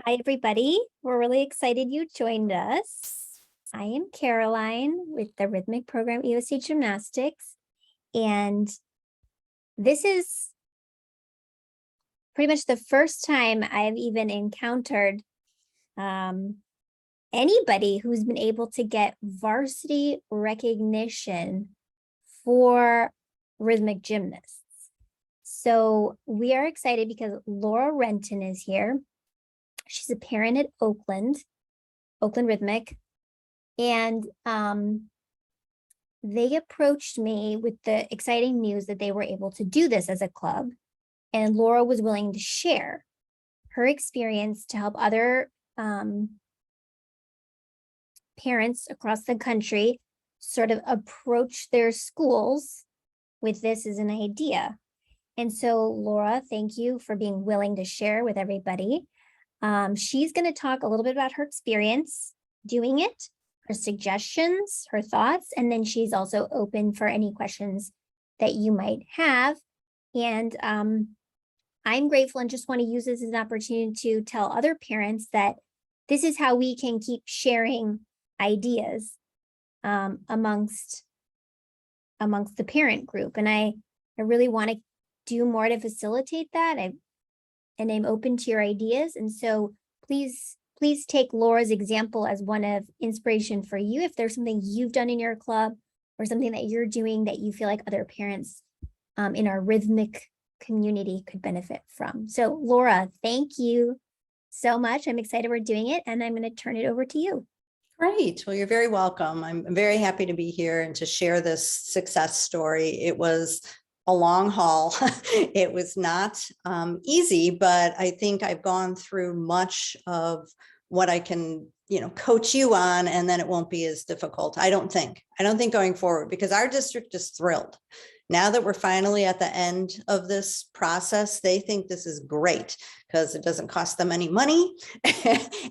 Hi, everybody. We're really excited you joined us. I am Caroline with the Rhythmic program, EOC Gymnastics, and this is pretty much the first time I've even encountered anybody who's been able to get varsity recognition for rhythmic gymnasts. So we are excited because Laura Renton is here. She's a parent at Oakland Rhythmic. And they approached me with the exciting news that they were able to do this as a club. And Laura was willing to share her experience to help other parents across the country sort of approach their schools with this as an idea. And so, Laura, thank you for being willing to share with everybody. She's going to talk a little bit about her experience doing it, her suggestions, her thoughts, and then she's also open for any questions that you might have. And I'm grateful and just want to use this as an opportunity to tell other parents that this is how we can keep sharing ideas amongst the parent group. And I really want to do more to facilitate that. And I'm open to your ideas. And so please take Laura's example as one of inspiration for you. If there's something you've done in your club or something that you're doing that you feel like other parents in our rhythmic community could benefit from. So Laura, thank you so much. I'm excited we're doing it, and I'm going to turn it over to you. Great. Well, you're very welcome. I'm very happy to be here and to share this success story. It was a long haul. It was not easy, but I think I've gone through much of what I can, coach you on, and then it won't be as difficult. I don't think going forward, because our district is thrilled. Now that we're finally at the end of this process, they think this is great because it doesn't cost them any money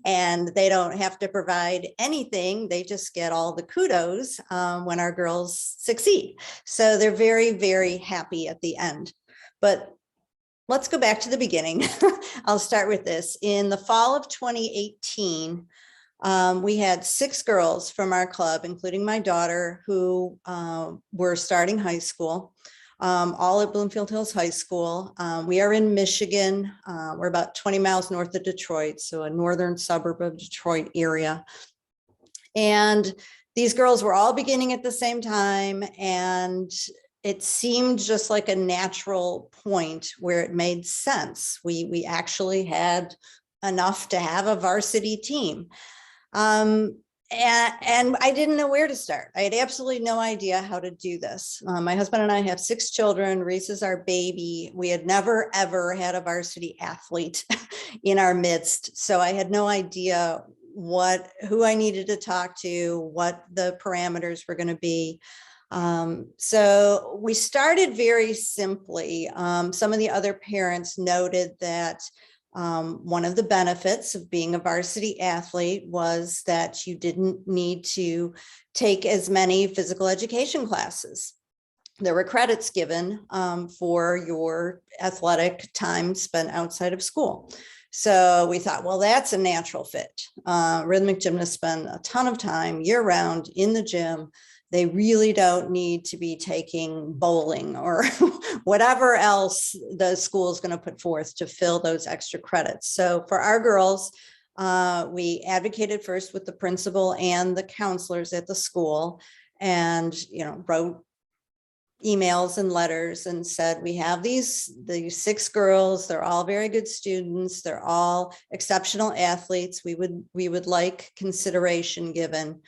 and they don't have to provide anything. They just get all the kudos when our girls succeed. So they're very, very happy at the end. But let's go back to the beginning. I'll start with this. In the fall of 2018, we had 6 girls from our club, including my daughter, who were starting high school, all at Bloomfield Hills High School. We are in Michigan. We're about 20 miles north of Detroit, so a northern suburb of Detroit area. And these girls were all beginning at the same time, and it seemed just like a natural point where it made sense. We actually had enough to have a varsity team. And I didn't know where to start. I had absolutely no idea how to do this. My husband and I have 6 children. Reese is our baby. We had never, ever had a varsity athlete in our midst. So I had no idea who I needed to talk to, what the parameters were going to be. So we started very simply. Some of the other parents noted that one of the benefits of being a varsity athlete was that you didn't need to take as many physical education classes. There were credits given for your athletic time spent outside of school. So we thought, well, that's a natural fit. Rhythmic gymnasts spend a ton of time year-round in the gym. They really don't need to be taking bowling or whatever else the school is going to put forth to fill those extra credits. So for our girls, we advocated first with the principal and the counselors at the school, and wrote emails and letters and said, we have these 6 girls. They're all very good students. They're all exceptional athletes. We would like consideration given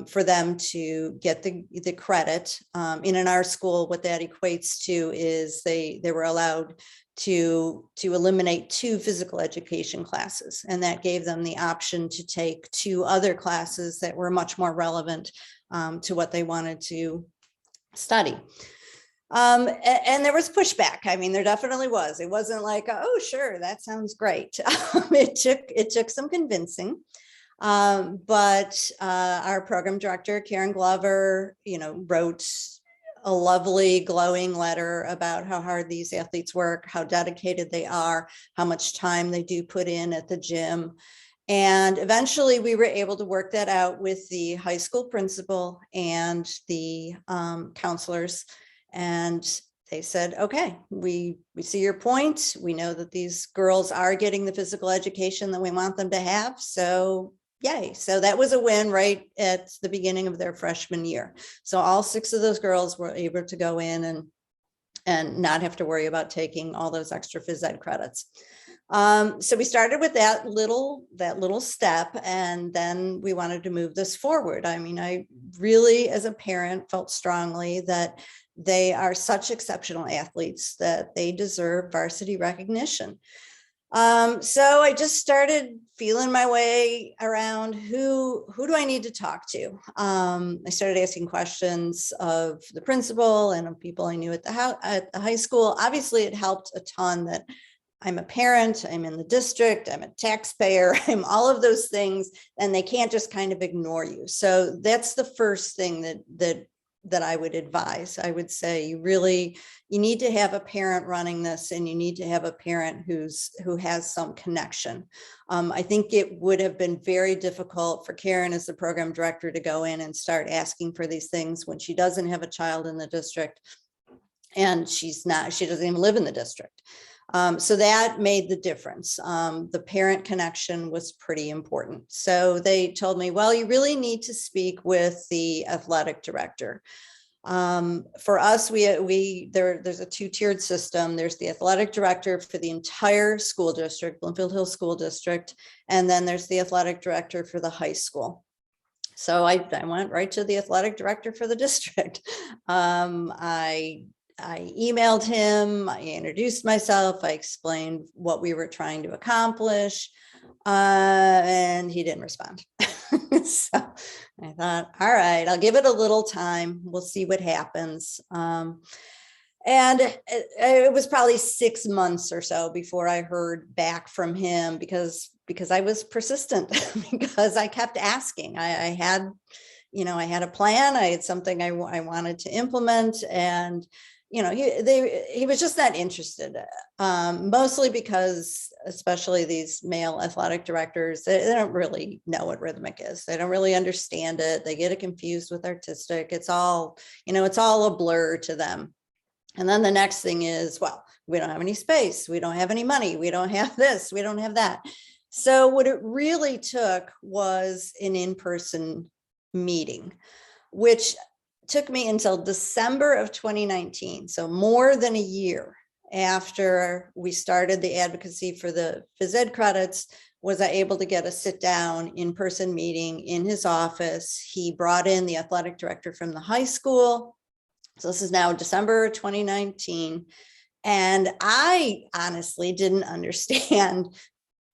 for them to get the credit. In our school, what that equates to is they were allowed to eliminate 2 physical education classes, and that gave them the option to take 2 other classes that were much more relevant to what they wanted to study. And there was pushback. I mean, there definitely was. It wasn't like, oh, sure, that sounds great. It took some convincing. But our program director, Karen Glover, wrote a lovely glowing letter about how hard these athletes work, how dedicated they are, how much time they do put in at the gym. And eventually we were able to work that out with the high school principal and the counselors. And they said, okay, we see your point. We know that these girls are getting the physical education that we want them to have. So yay. So that was a win right at the beginning of their freshman year. So all 6 of those girls were able to go in and not have to worry about taking all those extra phys ed credits. So we started with that little step, and then we wanted to move this forward. I mean, I really, as a parent, felt strongly that they are such exceptional athletes that they deserve varsity recognition. So I just started feeling my way around who do I need to talk to? I started asking questions of the principal and of people I knew at the high school. Obviously, it helped a ton that I'm a parent, I'm in the district, I'm a taxpayer, I'm all of those things, and they can't just kind of ignore you. So that's the first thing that I would advise. I would say you need to have a parent running this, and you need to have a parent who has some connection. I think it would have been very difficult for Karen as the program director to go in and start asking for these things when she doesn't have a child in the district, and she doesn't even live in the district. So that made the difference. The parent connection was pretty important. So they told me, well, you really need to speak with the athletic director. For us, there's a 2-tiered system. There's the athletic director for the entire school district, Bloomfield Hills School District, and then there's the athletic director for the high school. So I went right to the athletic director for the district. I emailed him, I introduced myself, I explained what we were trying to accomplish, and he didn't respond. So I thought, all right, I'll give it a little time. We'll see what happens. And it was probably 6 months or so before I heard back from him because I was persistent, because I kept asking. I had a plan. I had something I wanted to implement, and he was just not interested, mostly because, especially these male athletic directors, they don't really know what rhythmic is. They don't really understand it. They get it confused with artistic. It's all a blur to them. And then the next thing is, well, we don't have any space. We don't have any money. We don't have this. We don't have that. So what it really took was an in-person meeting, which took me until December of 2019. So more than a year after we started the advocacy for the phys ed credits, was I able to get a sit down in-person meeting in his office. He brought in the athletic director from the high school. So this is now December 2019. And I honestly didn't understand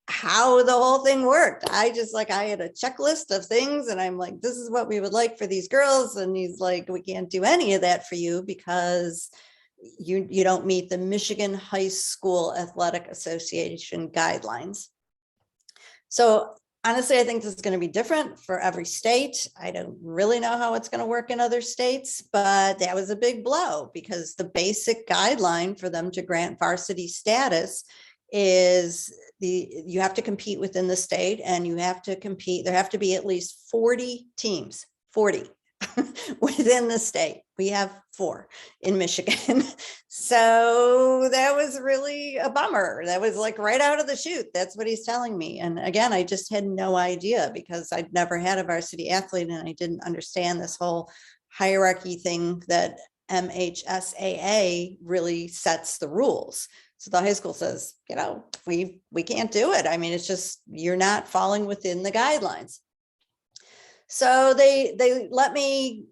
how the whole thing worked. I had a checklist of things, and I'm like, this is what we would like for these girls. And he's like, we can't do any of that for you because you don't meet the Michigan High School Athletic Association guidelines. So honestly, I think this is going to be different for every state. I don't really know how it's going to work in other states, but that was a big blow because the basic guideline for them to grant varsity status is you have to compete within the state, and you have to compete. There have to be at least 40 teams, 40 within the state. We have 4 in Michigan. So that was really a bummer. That was like right out of the chute. That's what he's telling me. And again, I just had no idea because I'd never had a varsity athlete, and I didn't understand this whole hierarchy thing that MHSAA really sets the rules. So the high school says, we can't do it. I mean, it's just, you're not falling within the guidelines. So they let me,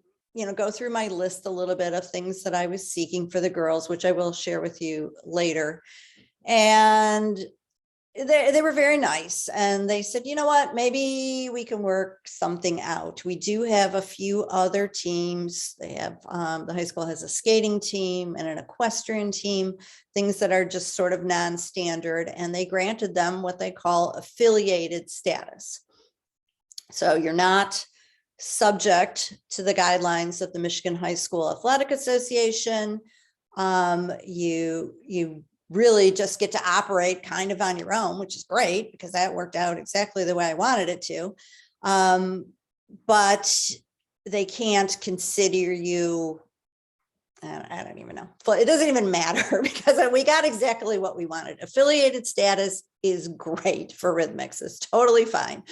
go through my list a little bit of things that I was seeking for the girls, which I will share with you later. And they were very nice. And they said, you know what, maybe we can work something out. We do have a few other teams. They have, the high school has a skating team and an equestrian team, things that are just sort of non-standard. And they granted them what they call affiliated status. So you're not subject to the guidelines of the Michigan High School Athletic Association. You really just get to operate kind of on your own, which is great because that worked out exactly the way I wanted it to. But they can't consider you, I don't even know. It doesn't even matter because we got exactly what we wanted. Affiliated status is great for Rhythmics. It's totally fine.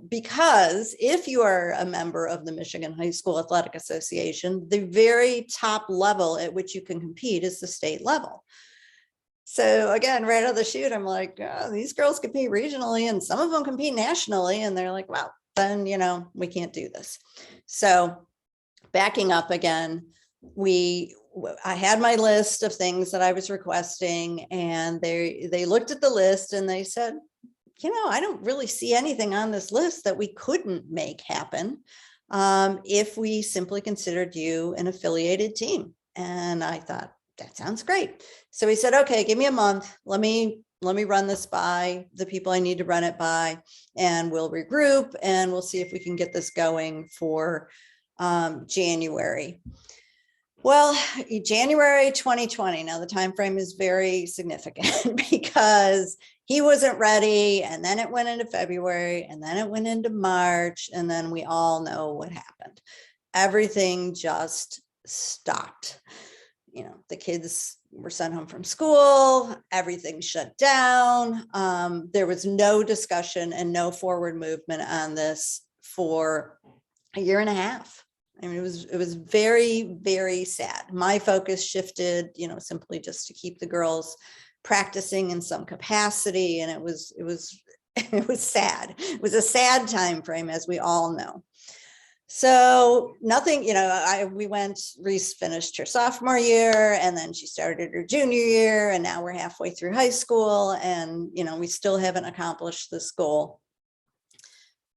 Because if you are a member of the Michigan High School Athletic Association, the very top level at which you can compete is the state level. So again, right out of the chute, I'm like, oh, these girls compete regionally and some of them compete nationally. And they're like, well, then, we can't do this. So backing up again, I had my list of things that I was requesting, and they looked at the list and they said, I don't really see anything on this list that we couldn't make happen if we simply considered you an affiliated team. And I thought, that sounds great. So he said, okay, give me a month. Let me run this by the people I need to run it by, and we'll regroup and we'll see if we can get this going for January. Well, January 2020. Now the time frame is very significant because he wasn't ready, and then it went into February, and then it went into March, and then we all know what happened. Everything just stopped. The kids were sent home from school, everything shut down. There was no discussion and no forward movement on this for a year and a half. I mean, it was very, very sad. My focus shifted, simply just to keep the girls practicing in some capacity. And it was sad. It was a sad time frame, as we all know. So nothing, Reese finished her sophomore year, and then she started her junior year, and now we're halfway through high school, and, we still haven't accomplished this goal.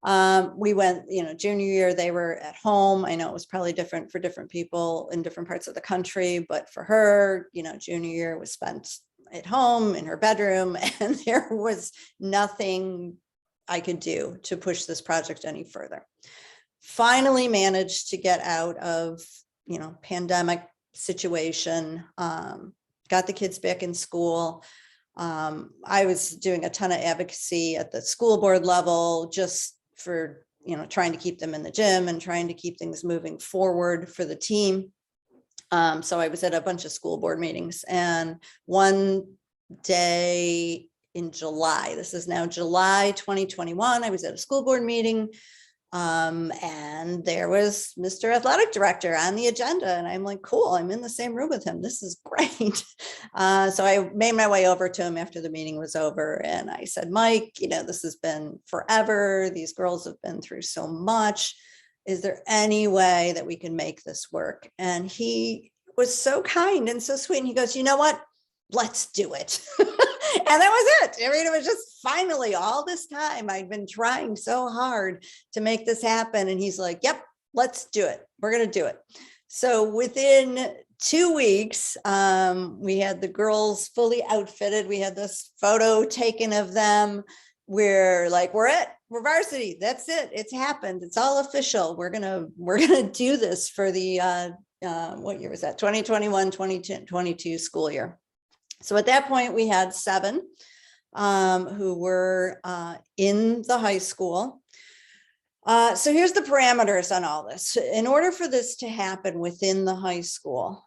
We went, junior year, they were at home. I know it was probably different for different people in different parts of the country, but for her, junior year was spent at home in her bedroom, and there was nothing I could do to push this project any further. Finally managed to get out of, pandemic situation, got the kids back in school. I was doing a ton of advocacy at the school board level, just for, trying to keep them in the gym and trying to keep things moving forward for the team. So I was at a bunch of school board meetings, and one day in July, this is now July 2021, I was at a school board meeting. And there was Mr. Athletic Director on the agenda, and I'm like, cool, I'm in the same room with him. This is great. So I made my way over to him after the meeting was over, and I said, Mike, this has been forever. These girls have been through so much. Is there any way that we can make this work? And he was so kind and so sweet. And he goes, you know what? Let's do it. And that was it. I mean, it was just finally, all this time I'd been trying so hard to make this happen. And he's like, yep, let's do it. We're going to do it. So within 2 weeks, we had the girls fully outfitted. We had this photo taken of them. We're like, we're varsity. That's it. It's happened. It's all official. We're gonna do this for the what year was that? 2021, 2022 school year. So at that point, we had 7 who were in the high school. So here's the parameters on all this. In order for this to happen within the high school,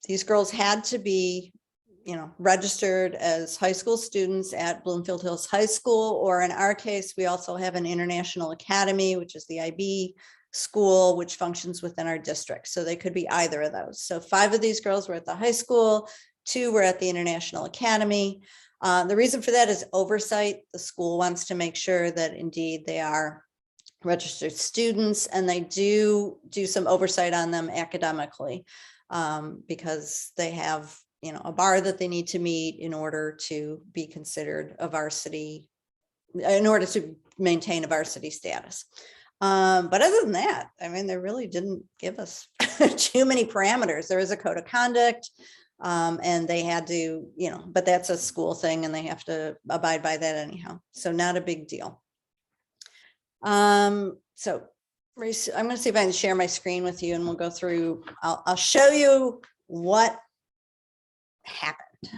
these girls had to be, registered as high school students at Bloomfield Hills High School, or in our case, we also have an international academy, which is the IB school, which functions within our district. So they could be either of those. So 5 of these girls were at the high school, 2 were at the International Academy. The reason for that is oversight. The school wants to make sure that indeed they are registered students, and they do some oversight on them academically, because they have, a bar that they need to meet in order to be considered a varsity, in order to maintain a varsity status. But other than that, I mean, they really didn't give us too many parameters. There is a code of conduct, and they had to, but that's a school thing and they have to abide by that anyhow. So not a big deal. So I'm going to see if I can share my screen with you and we'll go through, I'll show you what happened.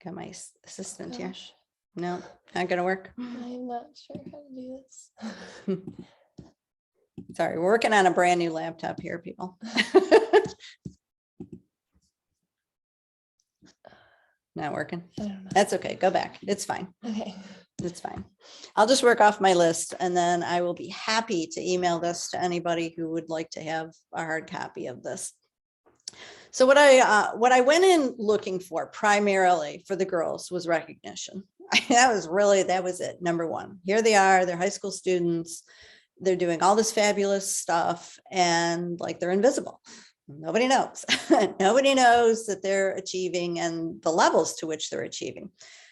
Got my assistant here. Gosh, No, not going to work. I'm not sure how to do this. Sorry, we're working on a brand new laptop here, people. Not working. I don't know. That's okay. Go back. It's fine. Okay. It's fine. I'll just work off my list and then I will be happy to email this to anybody who would like to have a hard copy of this. So what I went in looking for primarily for the girls was recognition. That was it. Number one, here they are, they're high school students. They're doing all this fabulous stuff and like they're invisible. Nobody knows. Nobody knows that they're achieving and the levels to which they're achieving.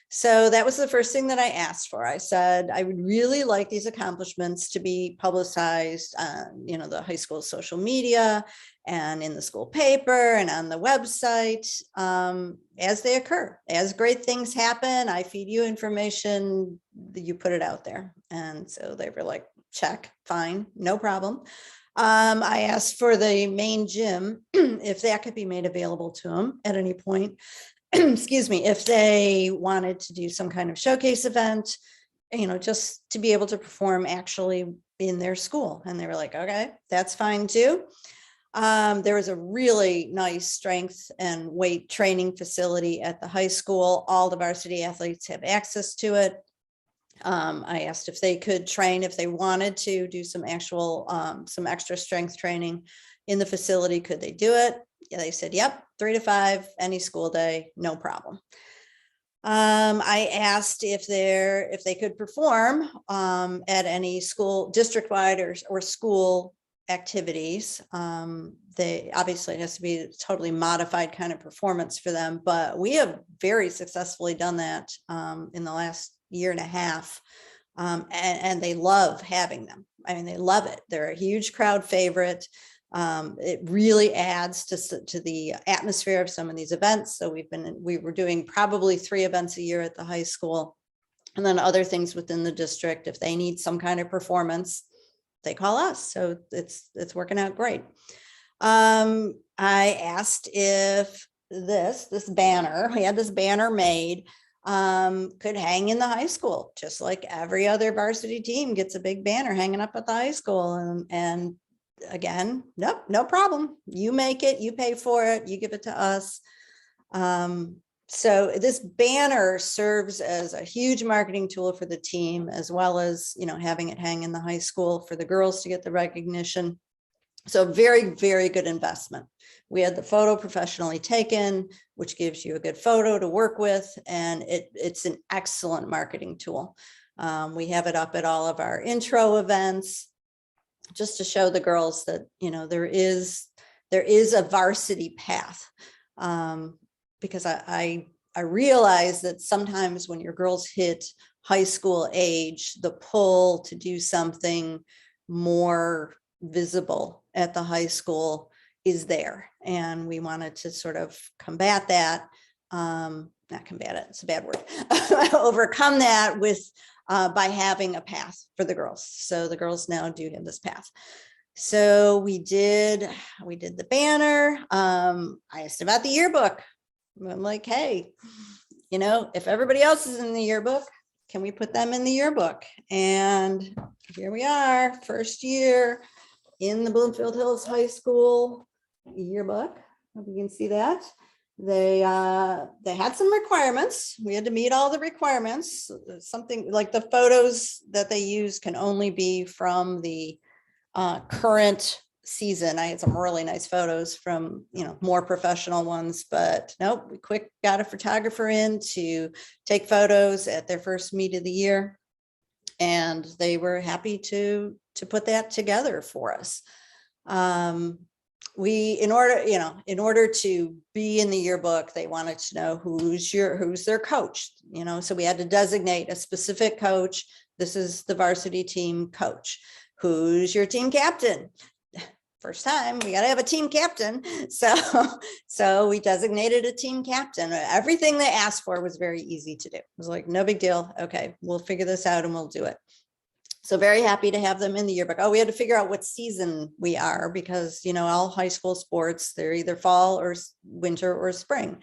So that was the first thing that I asked for. I said, I would really like these accomplishments to be publicized on, the high school social media and in the school paper and on the website as they occur. As great things happen, I feed you information, you put it out there. And so they were like, check, fine, no problem. I asked for the main gym, if that could be made available to them at any point. Excuse me, if they wanted to do some kind of showcase event, just to be able to perform actually in their school. And they were like, okay, that's fine too. There was a really nice strength and weight training facility at the high school. All the varsity athletes have access to it. I asked if they could train, if they wanted to do some extra strength training in the facility, could they do it? Yeah, they said, yep, 3 to 5, any school day, no problem. I asked if they could perform at any school district-wide or school activities. They obviously, it has to be a totally modified kind of performance for them, but we have very successfully done that in the last year and a half. And they love having them. I mean, they love it. They're a huge crowd favorite. It really adds to the atmosphere of some of these events. So we were doing probably 3 events a year at the high school, and then other things within the district. If they need some kind of performance, they call us. So it's working out great. I asked if this banner, we had this banner made, could hang in the high school, just like every other varsity team gets a big banner hanging up at the high school. And again, nope, no problem. You make it, you pay for it, you give it to us. So this banner serves as a huge marketing tool for the team, as well as, having it hang in the high school for the girls to get the recognition. So very, very good investment. We had the photo professionally taken, which gives you a good photo to work with, and it's an excellent marketing tool. We have it up at all of our intro events, just to show the girls that, there is a varsity path. Because I realize that sometimes when your girls hit high school age, the pull to do something more visible at the high school is there. And we wanted to sort of combat that, not combat it, it's a bad word, overcome that with by having a path for the girls. So the girls now do have this path. So we did the banner. I asked about the yearbook. I'm like, hey, if everybody else is in the yearbook, can we put them in the yearbook? And here we are, first year in the Bloomfield Hills High School yearbook. Hope you can see that. They had some requirements. We had to meet all the requirements. Something like the photos that they use can only be from the current season. I had some really nice photos from, more professional ones, but nope, we quick got a photographer in to take photos at their first meet of the year. And they were happy to put that together for us. In order to be in the yearbook, they wanted to know who's their coach, so we had to designate a specific coach. This is the varsity team coach. Who's your team captain? First time, we got to have a team captain. So we designated a team captain. Everything they asked for was very easy to do. It was like, no big deal. Okay, we'll figure this out and we'll do it. So very happy to have them in the yearbook. Oh, we had to figure out what season we are because, all high school sports, they're either fall or winter or spring.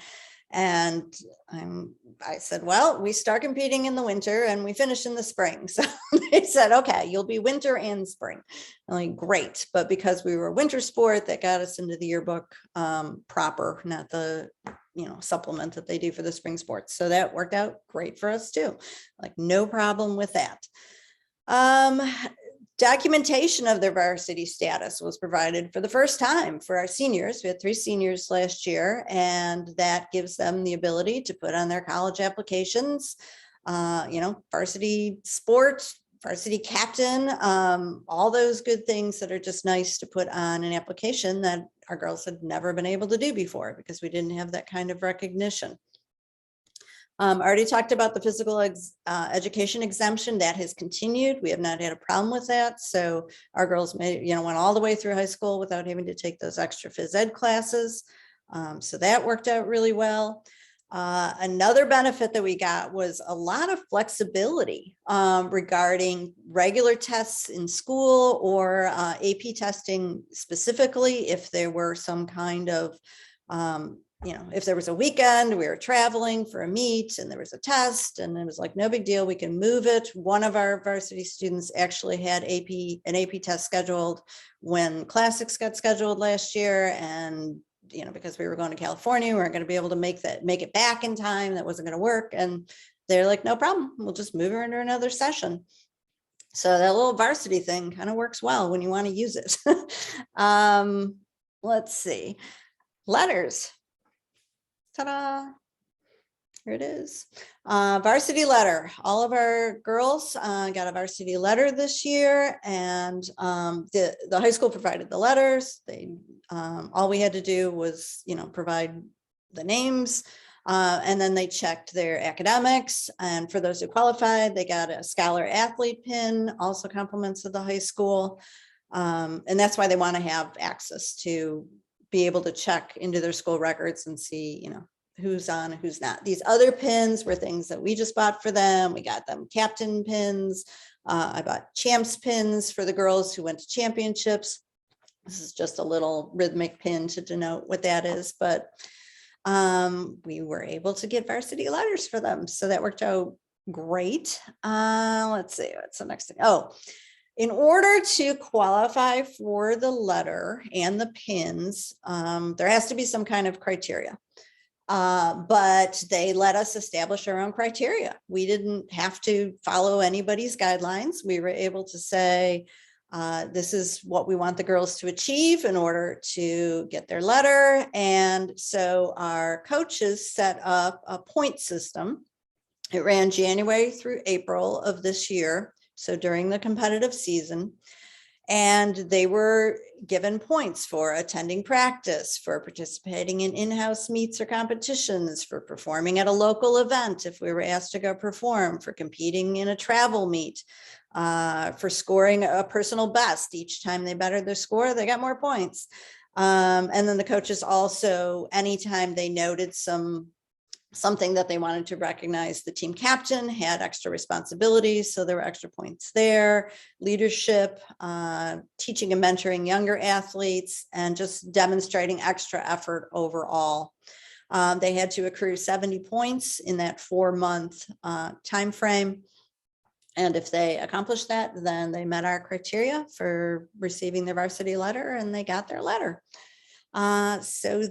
And I said, well, we start competing in the winter and we finish in the spring. So they said, okay, you'll be winter and spring. I'm like, great. But because we were a winter sport, that got us into the yearbook proper, not the supplement that they do for the spring sports. So that worked out great for us too. Like no problem with that. Documentation of their varsity status was provided for the first time for our seniors. We had 3 seniors last year, and that gives them the ability to put on their college applications, varsity sport, varsity captain, all those good things that are just nice to put on an application that our girls had never been able to do before because we didn't have that kind of recognition. I already talked about the physical education exemption that has continued. We have not had a problem with that. So our girls went all the way through high school without having to take those extra phys ed classes. So that worked out really well. Another benefit that we got was a lot of flexibility regarding regular tests in school or AP testing specifically if there were some kind of if there was a weekend, we were traveling for a meet and there was a test and it was like, no big deal, we can move it. One of our varsity students actually had an AP test scheduled when classics got scheduled last year. And, because we were going to California, we weren't going to be able to make it back in time. That wasn't going to work. And they're like, no problem. We'll just move her into another session. So that little varsity thing kind of works well when you want to use it. Let's see. Letters. Ta-da! Here it is. Varsity letter. All of our girls got a varsity letter this year, and the high school provided the letters. All we had to do was, provide the names, and then they checked their academics. And for those who qualified, they got a scholar athlete pin, also compliments of the high school. And that's why they want to have access to be able to check into their school records and see, who's on, who's not. These other pins were things that we just bought for them. We got them captain pins. I bought champs pins for the girls who went to championships. This is just a little Rhythmic pin to denote what that is, but we were able to get varsity letters for them. So that worked out great. Let's see, what's the next thing? Oh, in order to qualify for the letter and the pins, there has to be some kind of criteria. But they let us establish our own criteria. We didn't have to follow anybody's guidelines. We were able to say, this is what we want the girls to achieve in order to get their letter. And so our coaches set up a point system. It ran January through April of this year. So during the competitive season, and they were given points for attending practice, for participating in in-house meets or competitions, for performing at a local event if we were asked to go perform, for competing in a travel meet, for scoring a personal best. Each time they bettered their score, they got more points. And then the coaches also, anytime they noted something that they wanted to recognize, the team captain had extra responsibilities, so there were extra points there. Leadership, teaching and mentoring younger athletes, and just demonstrating extra effort overall. They had to accrue 70 points in that 4-month time frame. And if they accomplished that, then they met our criteria for receiving their varsity letter, and they got their letter. So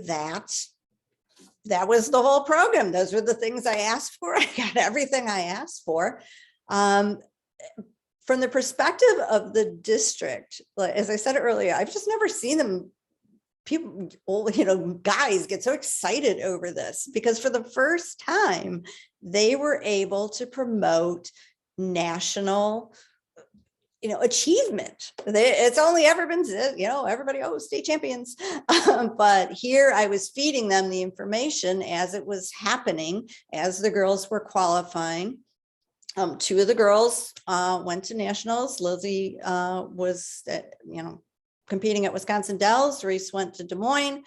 that was the whole program. Those were the things I asked for. I got everything I asked for. From the perspective of the district, as I said earlier, I've just never seen people, guys get so excited over this, because for the first time, they were able to promote national achievement. It's only ever been, everybody, state champions. But here I was feeding them the information as it was happening, as the girls were qualifying. 2 of the girls went to nationals. Lizzie was, competing at Wisconsin Dells. Reese went to Des Moines.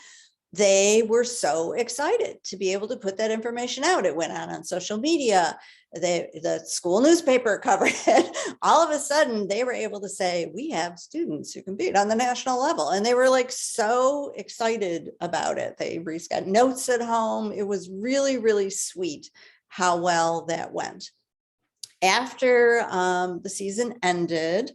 they were so excited to be able to put that information out. It went out on social media. The school newspaper covered it. All of a sudden, they were able to say, we have students who compete on the national level. And they were like so excited about it. They got notes at home. It was really, really sweet how well that went. After the season ended,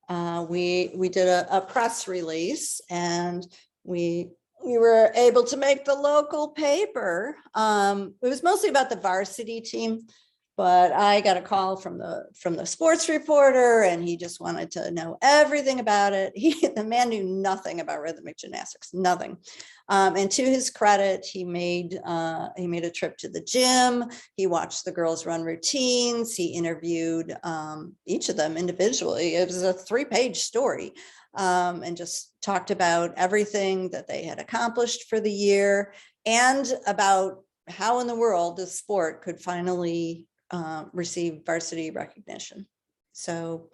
we did a press release, and we were able to make the local paper. It was mostly about the varsity team, but I got a call from the sports reporter, and he just wanted to know everything about it. The man knew nothing about rhythmic gymnastics, nothing. And to his credit, he made a trip to the gym. He watched the girls run routines. He interviewed each of them individually. It was a 3-page story, and just talked about everything that they had accomplished for the year, and about how in the world this sport could finally receive varsity recognition. So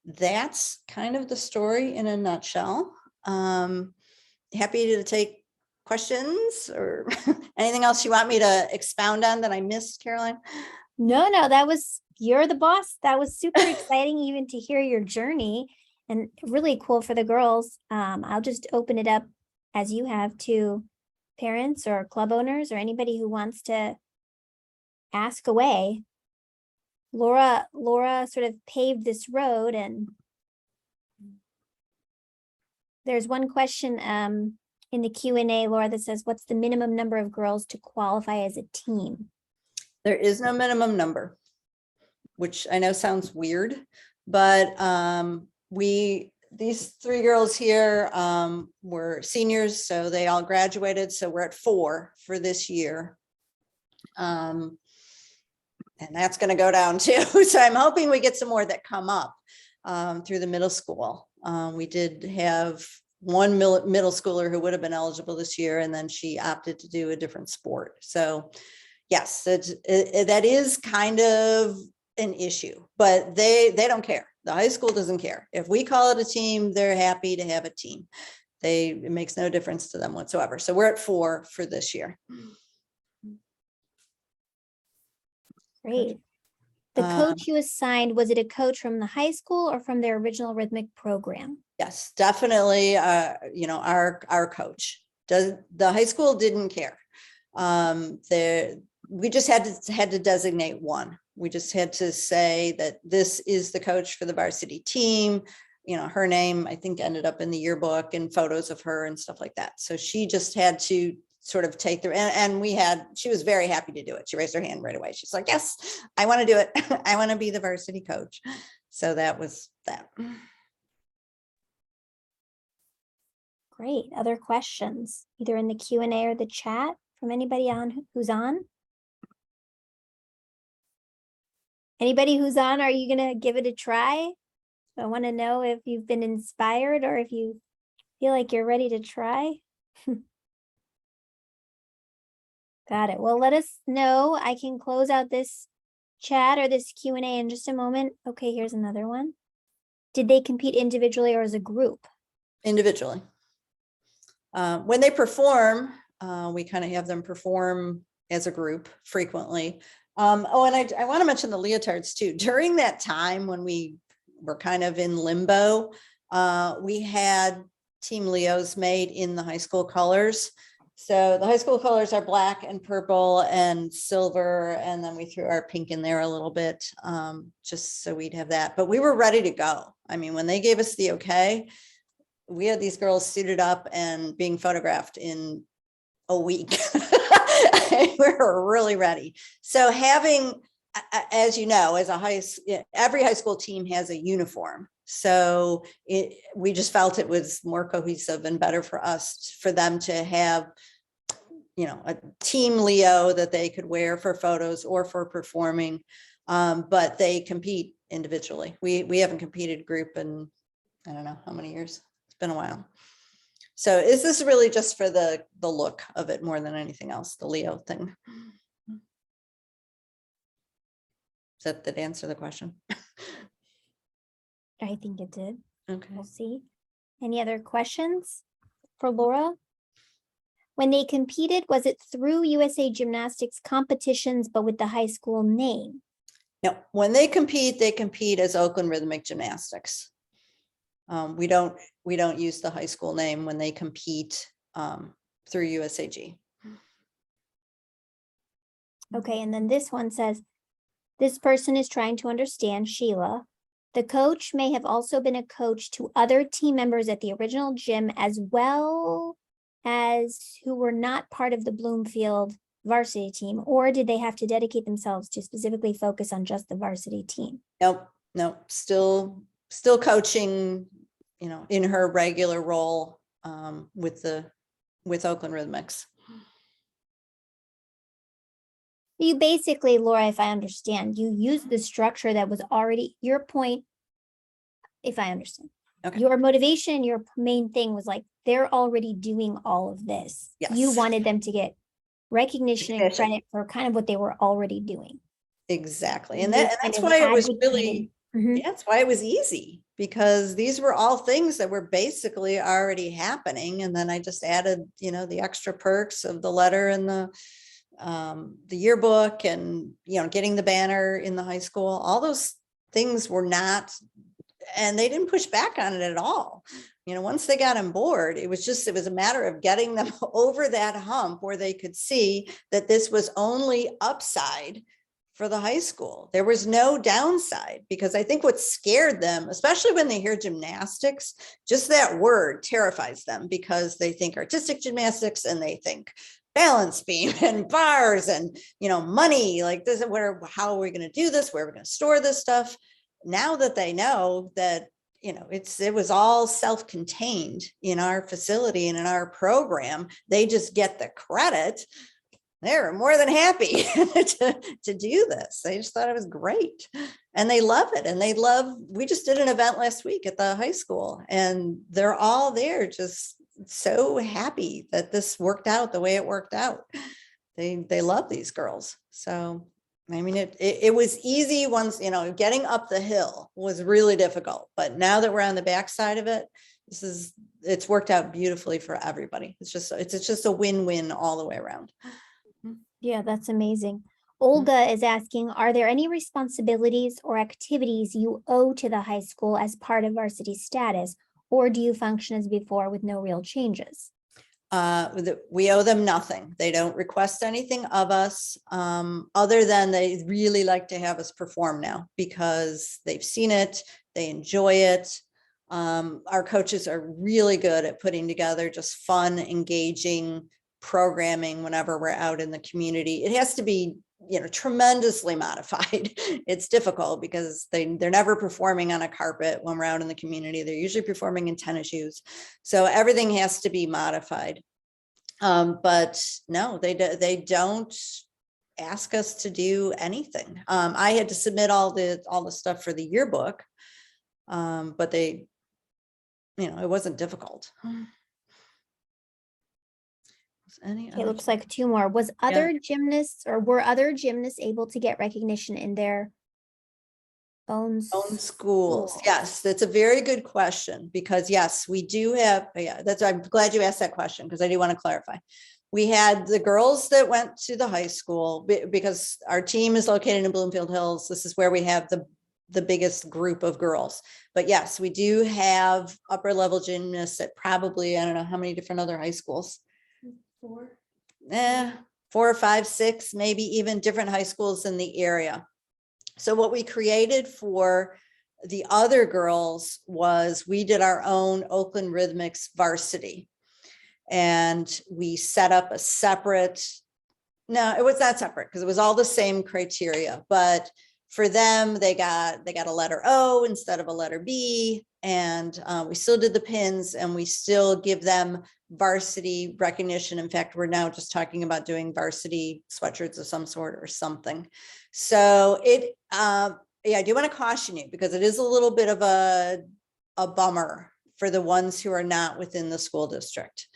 that's kind of the story in a nutshell. Happy to take questions or anything else you want me to expound on that I missed, Caroline? No, you're the boss. That was super exciting even to hear your journey, and really cool for the girls. I'll just open it up as you have to parents or club owners or anybody who wants to ask away. Laura sort of paved this road, and there's one question in the Q&A, Laura, that says, what's the minimum number of girls to qualify as a team? There is no minimum number, which I know sounds weird, but these 3 girls here were seniors, so they all graduated. So we're at 4 for this year. And that's going to go down too. So I'm hoping we get some more that come up through the middle school. We did have one middle schooler who would have been eligible this year, and then she opted to do a different sport. So yes, that is kind of an issue, but they don't care. The high school doesn't care. If we call it a team, they're happy to have a team. It makes no difference to them whatsoever. So we're at 4 for this year. Great. The coach you assigned, was it a coach from the high school or from their original rhythmic program? Yes, definitely. Our coach. The high school didn't care. We just had to designate one. We just had to say that this is the coach for the varsity team. Her name, I think, ended up in the yearbook and photos of her and stuff like that. So she just had to sort of take she was very happy to do it. She raised her hand right away. She's like, yes, I want to do it. I want to be the varsity coach. So that was that. Great. Other questions, either in the Q&A or the chat from anybody who's on? Anybody who's on, are you going to give it a try? I want to know if you've been inspired or if you feel like you're ready to try. Got it. Well, let us know. I can close out this chat or this Q&A in just a moment. Okay, here's another one. Did they compete individually or as a group? Individually. When they perform, we kind of have them perform as a group frequently. And I want to mention the leotards too. During that time when we were kind of in limbo, we had Team Leos made in the high school colors. So the high school colors are black and purple and silver, and then we threw our pink in there a little bit, just so we'd have that. But we were ready to go. I mean, when they gave us the okay, we had these girls suited up and being photographed in a week. We were really ready. So having, as you know, every high school team has a uniform. So we just felt it was more cohesive and better for them to have, a team Leo that they could wear for photos or for performing, but they compete individually. We haven't competed group in, I don't know how many years. It's been a while. So is this really just for the look of it more than anything else, the Leo thing? Does that answer the question? I think it did. Okay. We'll see. Any other questions for Laura? When they competed, was it through USA Gymnastics competitions, but with the high school name? No, when they compete as Oakland Rhythmic Gymnastics. We don't use the high school name when they compete through USAG. Okay, and then this one says, this person is trying to understand, Sheila. The coach may have also been a coach to other team members at the original gym as well as who were not part of the Bloomfield varsity team, or did they have to dedicate themselves to specifically focus on just the varsity team? Nope, still coaching, in her regular role with Oakland Rhythmics. You basically, Laura, if I understand, you used the structure that was already your point. If I understand, Okay. your motivation, your main thing was like, they're already doing all of this. You Yes. wanted them to get recognition and credit for kind of what they were already doing. Exactly. And You that's kind of why it was advocated. really, Mhm. that's why it was easy, because these were all things that were basically already happening. And then I just added, the extra perks of the letter and the yearbook and, getting the banner in the high school. All those things were not, and they didn't push back on it at all. Once they got on board, it was a matter of getting them over that hump where they could see that this was only upside for the high school. There was no downside, because I think what scared them, especially when they hear gymnastics, just that word terrifies them, because they think artistic gymnastics and they think balance beam and bars and, money, like this, how are we going to do this? Where are we going to store this stuff? Now that they know that, it was all self-contained in our facility and in our program, they just get the credit. They're more than happy to do this. They just thought it was great. And they love it. And we just did an event last week at the high school, and they're all there just so happy that this worked out the way it worked out. They love these girls. So, I mean, it was easy once, getting up the hill was really difficult, but now that we're on the backside of it, it's worked out beautifully for everybody. It's just a win-win all the way around. Yeah, that's amazing. Olga is asking, are there any responsibilities or activities you owe to the high school as part of varsity status, or do you function as before with no real changes? We owe them nothing. They don't request anything of us, other than they really like to have us perform now, because they've seen it, they enjoy it. Our coaches are really good at putting together just fun, engaging programming whenever we're out in the community. It has to be, tremendously modified. It's difficult because they're never performing on a carpet when we're out in the community. They're usually performing in tennis shoes. So everything has to be modified. But no, they don't ask us to do anything. I had to submit all the stuff for the yearbook. But it wasn't difficult. It looks like two more. Was other gymnasts, or were other gymnasts able to get recognition in their own schools? Yes, that's a very good question, because yes, we do have, I'm glad you asked that question, because I do want to clarify. We had the girls that went to the high school, because our team is located in Bloomfield Hills. This is where we have the biggest group of girls. But yes, we do have upper level gymnasts at probably, I don't know how many different other high schools. 4 or 5, 6, maybe even different high schools in the area. So what we created for the other girls was we did our own Oakland Rhythmics varsity, and we set up a separate, no, it was not separate because it was all the same criteria, but for them, they got a letter O instead of a letter B, and we still did the pins, and we still give them varsity recognition. In fact, we're now just talking about doing varsity sweatshirts of some sort or something. So I do want to caution you, because it is a little bit of a bummer for the ones who are not within the school district.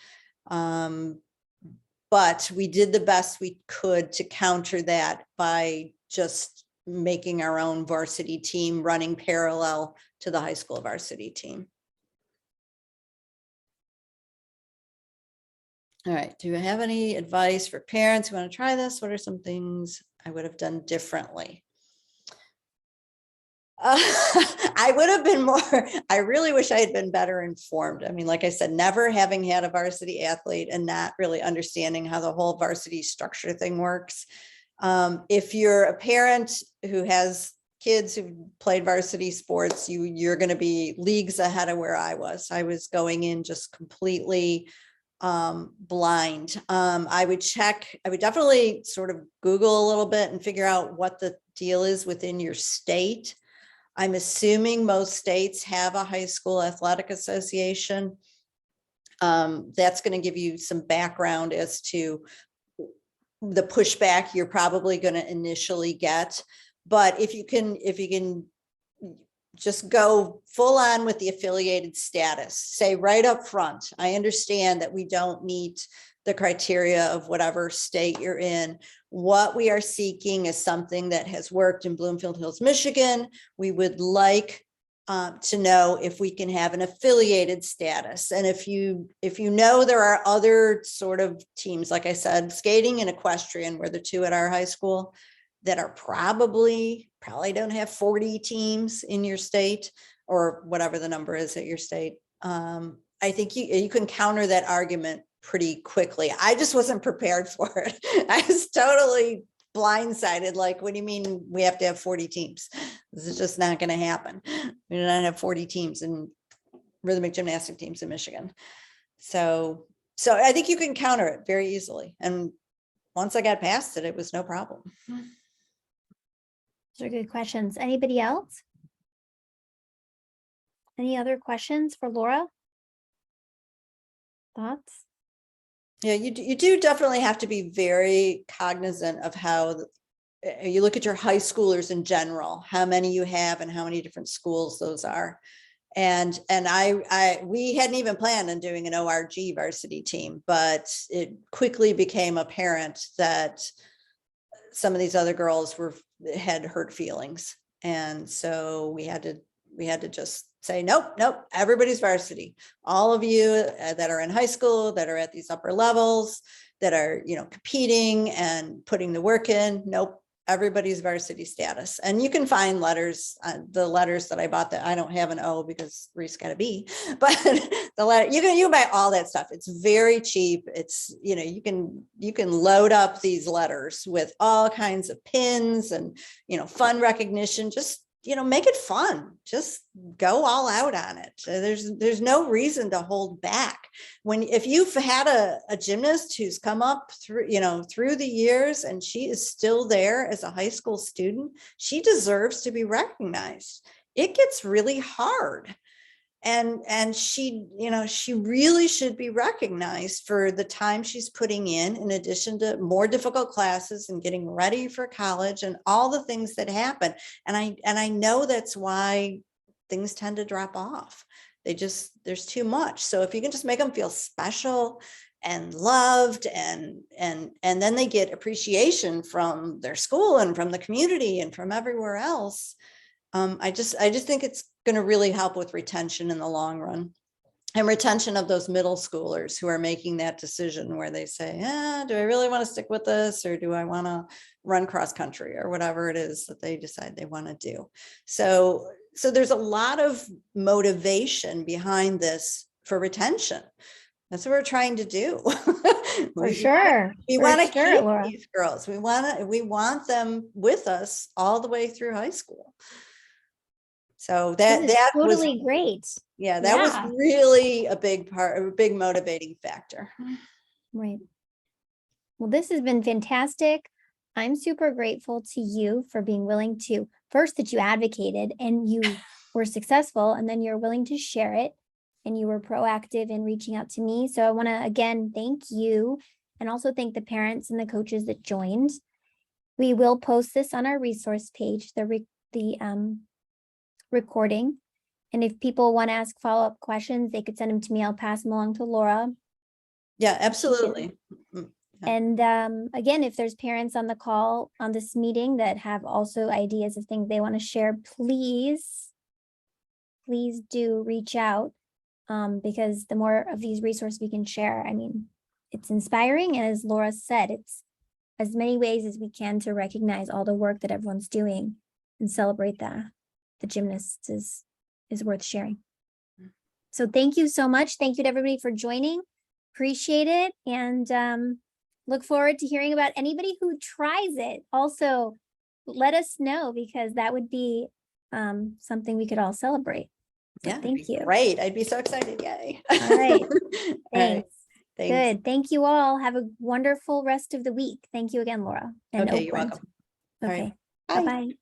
But we did the best we could to counter that by just making our own varsity team running parallel to the high school varsity team. All right. Do you have any advice for parents who want to try this? What are some things I would have done differently? I would have been more, I really wish I had been better informed. I mean, like I said, never having had a varsity athlete and not really understanding how the whole varsity structure thing works. If you're a parent who has kids who played varsity sports, you're going to be leagues ahead of where I was. I was going in just completely blind. I would definitely sort of Google a little bit and figure out what the deal is within your state. I'm assuming most states have a high school athletic association. That's going to give you some background as to the pushback you're probably going to initially get. But if you can just go full on with the affiliated status, say right up front, I understand that we don't meet the criteria of whatever state you're in. What we are seeking is something that has worked in Bloomfield Hills, Michigan. We would like to know if we can have an affiliated status. And if you know there are other sort of teams, like I said, skating and equestrian were the two at our high school that are probably don't have 40 teams in your state or whatever the number is at your state. I think you can counter that argument pretty quickly. I just wasn't prepared for it. I was totally blindsided. Like, what do you mean we have to have 40 teams? This is just not going to happen. We do not have 40 teams in rhythmic gymnastic teams in Michigan. So I think you can counter it very easily. And once I got past it, it was no problem. Those are good questions. Anybody else? Any other questions for Laura? Thoughts? Yeah, you do definitely have to be very cognizant of how you look at your high schoolers in general, how many you have and how many different schools those are. And we hadn't even planned on doing an ORG varsity team, but it quickly became apparent that some of these other girls had hurt feelings. And so we had to just say, nope, everybody's varsity. All of you that are in high school, that are at these upper levels, that are, competing and putting the work in, nope, everybody's varsity status. And you can find letters, the letters that I bought that I don't have an O because Reese got a B, but the letter, you can buy all that stuff. It's very cheap. It's, you can load up these letters with all kinds of pins and, fun recognition, just, make it fun. Just go all out on it. There's no reason to hold back. If you've had a gymnast who's come up through the years and she is still there as a high school student, she deserves to be recognized. It gets really hard. And she really should be recognized for the time she's putting in addition to more difficult classes and getting ready for college and all the things that happen. And I know that's why things tend to drop off. There's too much. So if you can just make them feel special and loved and then they get appreciation from their school and from the community and from everywhere else. I just think it's going to really help with retention in the long run and retention of those middle schoolers who are making that decision where they say, do I really want to stick with this or do I want to run cross country or whatever it is that they decide they want to do. So there's a lot of motivation behind this for retention. That's what we're trying to do. For sure. We want to keep Laura. these girls. We want them with us all the way through high school. So that totally was great. Yeah, that was really a big motivating factor. Right. Well, this has been fantastic. I'm super grateful to you for being willing to, first that you advocated and you were successful, and then you're willing to share it and you were proactive in reaching out to me. So I want to again thank you and also thank the parents and the coaches that joined. We will post this on our resource page, the recording. And if people want to ask follow-up questions, they could send them to me. I'll pass them along to Laura. Yeah, absolutely. And again, if there's parents on the call on this meeting that have also ideas of things they want to share, please do reach out because the more of these resources we can share, I mean, it's inspiring. And as Laura said, it's as many ways as we can to recognize all the work that everyone's doing and celebrate the gymnasts is worth sharing. So thank you so much. Thank you to everybody for joining. Appreciate it. And look forward to hearing about anybody who tries it. Also, let us know, because that would be something we could all celebrate. So Yeah, thank you. Great. I'd be so excited. Yay. All right. All right. Thanks. Thanks. Good. Thank you all. Have a wonderful rest of the week. Thank you again, Laura. And Okay, you're Oakland. welcome. All right. Okay. Bye. Bye-bye.